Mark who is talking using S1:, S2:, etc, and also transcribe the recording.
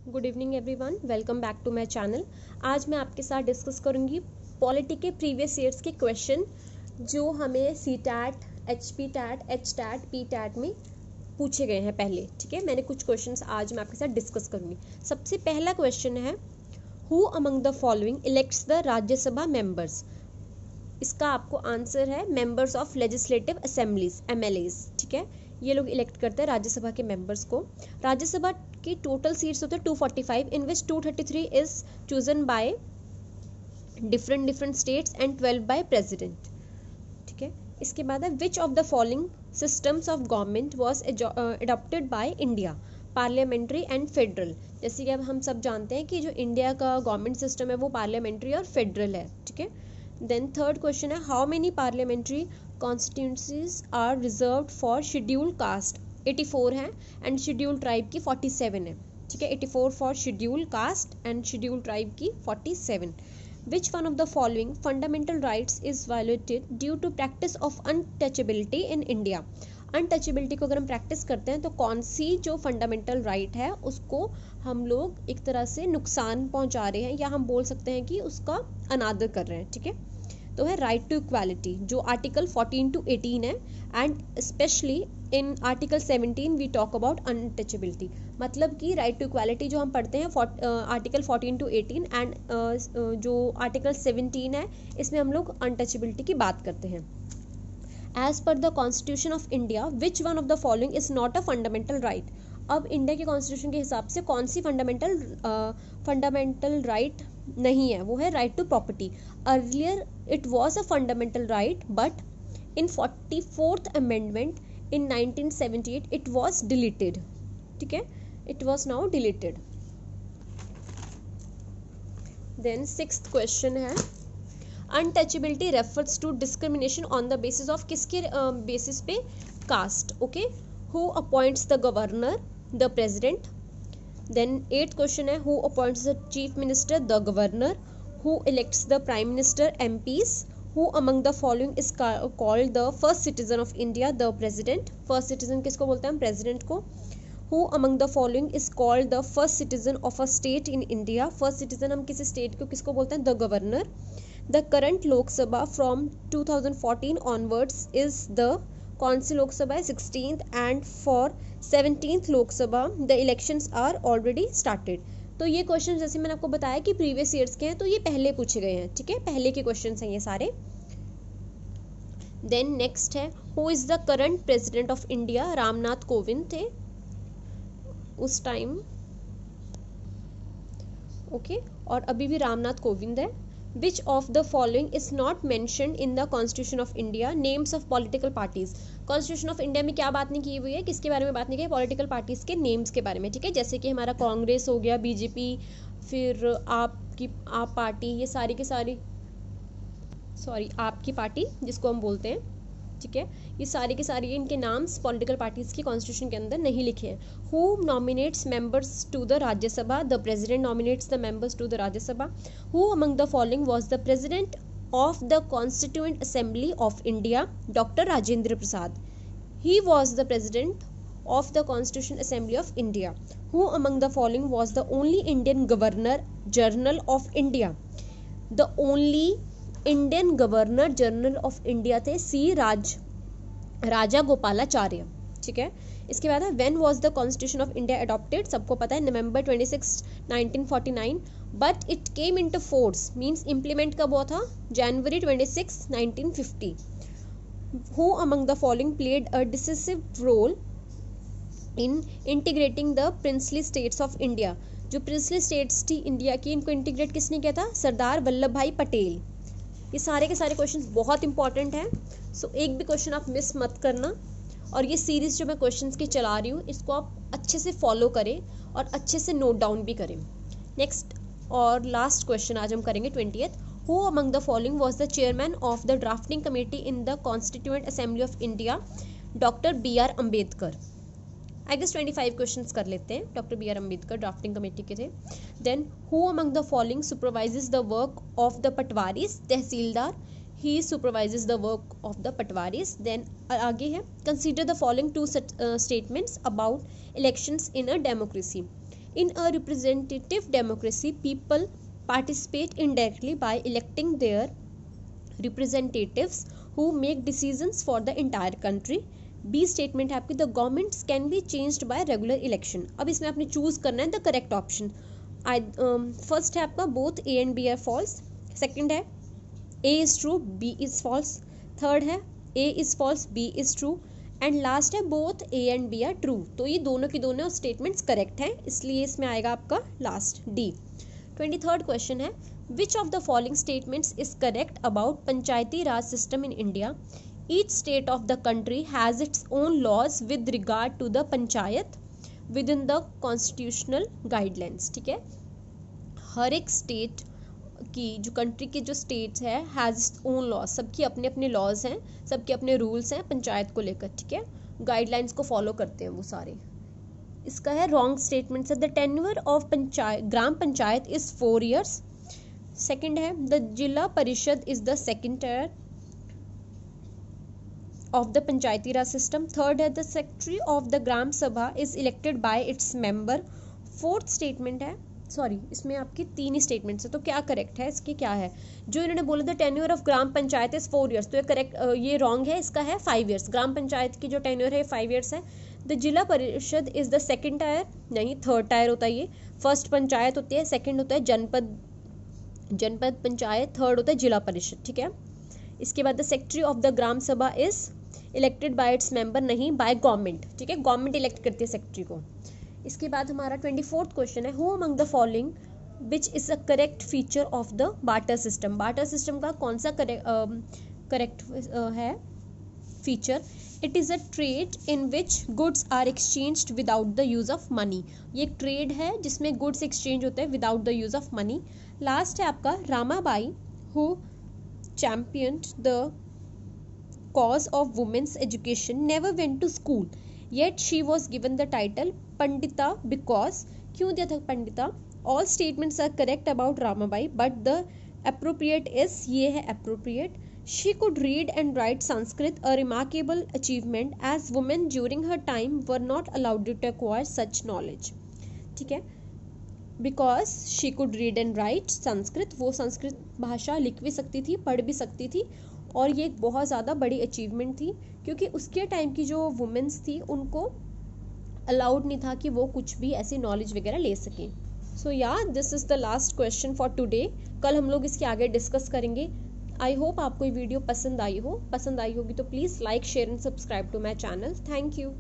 S1: Good evening everyone, welcome back to my channel. आज मैं आपके साथ डिस्कस करूंगी पॉलिटी के प्रीवियस ईयर्स के क्वेश्चन जो हमें C TET, H P TET, H TET, P TET में पूछे गए हैं पहले। ठीक है, मैंने कुछ क्वेश्चंस आज मैं आपके साथ डिस्कस करूंगी। सबसे पहला क्वेश्चन है, who among the following elects the Rajya Sabha members. इसका आपको आंसर है members of legislative assemblies, MLAs. ठीक है, ये लोग इलेक्ट करते हैं राज्यसभा के मेंबर्स को। राज्यसभा की टोटल सीट्स होते हैं 245, इन विच 233 is chosen by different states and 12 by president. ठीक है, इसके बाद है, which of the following systems of government was adopted by India, parliamentary and federal. जैसे कि अब हम सब जानते हैं कि जो इंडिया का गवर्नमेंट सिस्टम है वो पार्लियामेंट्री और फेडरल है। ठीक है, देन थर्ड क्वेश्चन है, how many parliamentary constituencies are reserved for schedule caste. 84 है एंड शेड्यूल ट्राइब की 47 है। ठीक है, 84 for schedule caste and schedule tribe की 47। Which one of the following fundamental rights is violated due to practice of untouchability in India. Untouchability को अगर हम practice करते हैं तो कौन सी जो फंडामेंटल राइट है उसको हम लोग एक तरह से नुकसान पहुंचा रहे हैं, या हम बोल सकते हैं कि उसका अनादर कर रहे हैं। ठीक है, तो है राइट टू इक्वालिटी, जो आर्टिकल 14 to 18 है, and specially in article 17 we talk about untouchability. मतलब कि राइट टू इक्वालिटी जो हम पढ़ते हैं आर्टिकल 14 to 18, एंड जो आर्टिकल 17 है इसमें हम लोग अनटचेबिलिटी की बात करते हैं। As per the constitution of India which one of the following is not a fundamental right. अब इंडिया के कॉन्स्टिट्यूशन के हिसाब से कौन सी फंडामेंटल राइट नहीं है, वो है right to property. Earlier it was a fundamental right but in 44th amendment in 1978 it was deleted. ठीक है, it was now deleted. Then sixth question है, untouchability refers to discrimination on the basis of, किसके basis पे, caste. Okay, who appoints the governor, the president. Then eighth question है, who appoints the chief minister, the governor. Who elects the prime minister, MPs. Who among the following is called the first citizen of India, the president. First citizen किसको बोलते हैं, president को। Who among the following is called the first citizen of a state in India. First citizen हम किसी state को किसको बोलते हैं, the governor. The current Lok Sabha from 2014 onwards is the, कौन सी लोक सभा है, 16th, and for 17th लोक सभा the elections are already started। तो ये क्वेश्चन जैसे मैंने आपको बताया कि प्रीवियस ईयर्स के हैं, तो ये पहले पूछे गए हैं। ठीक है, पहले के क्वेश्चन हैं ये सारे। देन नेक्स्ट है, who is the current president of India. Ramnath Kovind थे उस टाइम। ओके, और अभी भी रामनाथ कोविंद है। Which of the following is not mentioned in the Constitution of India? Names of political parties। Constitution of India में क्या बात नहीं की हुई है, किसके बारे में बात नहीं की है, पॉलिटिकल पार्टीज के नेम्स के बारे में। ठीक है, जैसे कि हमारा कांग्रेस हो गया, बीजेपी, फिर आप पार्टी, ये सारी की सारी, सॉरी आपकी पार्टी जिसको हम बोलते हैं। ठीक है, ये सारी की सारी इनके नाम्स पॉलिटिकल पार्टीज की कॉन्स्टिट्यूशन के अंदर नहीं लिखे हैं। Who nominates members to the Rajya Sabha, the president nominates the members to the Rajya Sabha. Who among the following was the president of the constituent assembly of India, doctor Rajendra Prasad. He was the president of the Constitution Assembly of India. Who among the following was the only Indian Governor General of India? The only Indian Governor General of India थे सी राजा गोपालाचार्य। ठीक है, इसके बाद है, when was the Constitution of India adopted? सबको पता है, November 26, 1949, but it came into force means implement कब हुआ था, January 26, 1950. Who among the following played a decisive role in integrating the princely states of India. जो princely states थी India की, इनको इंटीग्रेट किसने किया था, सरदार वल्लभ भाई पटेल। ये सारे के सारे क्वेश्चंस बहुत इंपॉर्टेंट हैं, सो एक भी क्वेश्चन आप मिस मत करना। और ये सीरीज जो मैं क्वेश्चंस की चला रही हूँ इसको आप अच्छे से फॉलो करें और अच्छे से नोट डाउन भी करें। नेक्स्ट और लास्ट क्वेश्चन आज हम करेंगे 20th। Who among the following was the chairman of the drafting committee in the constituent assembly of India, doctor BR Ambedkar. I guess 25 questions कर लेते हैं। Doctor BR Ambedkar drafting committee के थे। Then who among the following supervises the work of the patwaris, tehsildar. He supervises the work of the patwaris. Then आगे है, consider the following two statements about elections in a democracy. In a representative democracy, people participate indirectly by electing their representatives who make decisions for the entire country. B statement है आपकी, the governments can be changed by regular election. अब इसमें आपने choose करना है the correct option. First है आपका both A and B are false. Second है A is true B is false. Third है A is false B is true. And last है both A and B are true. तो ये दोनों की दोनों स्टेटमेंट्स करेक्ट हैं, इसलिए इसमें आएगा आपका लास्ट डी. 23rd क्वेश्चन है, which of the following statements is correct about Panchayati Raj system in India. Each state of the country has its own laws with regard to the panchayat within the constitutional guidelines. ठीक है, हर एक state की जो country के जो states है has its own laws, सबकी अपने अपने लॉज हैं, सबके अपने रूल्स हैं पंचायत को लेकर. ठीक है, गाइडलाइंस को फॉलो करते हैं वो सारे. इसका है रॉन्ग स्टेटमेंट है, the tenure of panchayat gram panchayat is 4 years. Second है द जिला परिषद is the second tyre of the Panchayati Raj system. Third है the secretary of the gram सभा is elected by its member. Fourth statement है, sorry इसमें आपकी 3 ही statements है, तो क्या करेक्ट है इसके, क्या है जो इन्होंने बोला the tenure of gram panchayat is 4 years, तो ये करेक्ट, ये रॉन्ग है. इसका है 5 years. ग्राम पंचायत की जो टेन्योर है 5 years है. द जिला परिषद इज द सेकेंड टायर, नहीं थर्ड टायर होता है ये. फर्स्ट पंचायत होती है, सेकेंड होता है जनपद पंचायत, थर्ड होता है जिला परिषद. ठीक है, इसके बाद the secretary of the gram सभा is elected by its member, नहीं बाय गवर्नमेंट. ठीक है, गवर्नमेंट इलेक्ट करती है सेक्रेटरी को. इसके बाद हमारा 24th क्वेश्चन है, who among the following which is a correct feature of the barter system. Barter system का कौन सा करेक्ट है feature. It is a trade in which goods are exchanged without the use of money. ये एक trade है जिसमें goods exchange होते हैं without the use of money. Last है आपका Ramabai who championed the cause of women's education never went to school yet she was given the title Pandita because, क्यों दिया था Pandita. all statements are correct about Ramabai but the appropriate is, ये है appropriate. she could read and write Sanskrit, a remarkable achievement as women during her time were not allowed to acquire such knowledge. ठीक है, because she could read and right Sanskrit, वो संस्कृत भाषा लिख भी सकती थी, पढ़ भी सकती थी, और ये एक बहुत ज़्यादा बड़ी अचीवमेंट थी क्योंकि उसके टाइम की जो वुमेन्स थी उनको अलाउड नहीं था कि वो कुछ भी ऐसी नॉलेज वगैरह ले सकें. सो या this is the last question for today. कल हम लोग इसके आगे डिस्कस करेंगे. आई होप आपको ये वीडियो पसंद आई होगी तो please like share and subscribe to my channel. Thank you.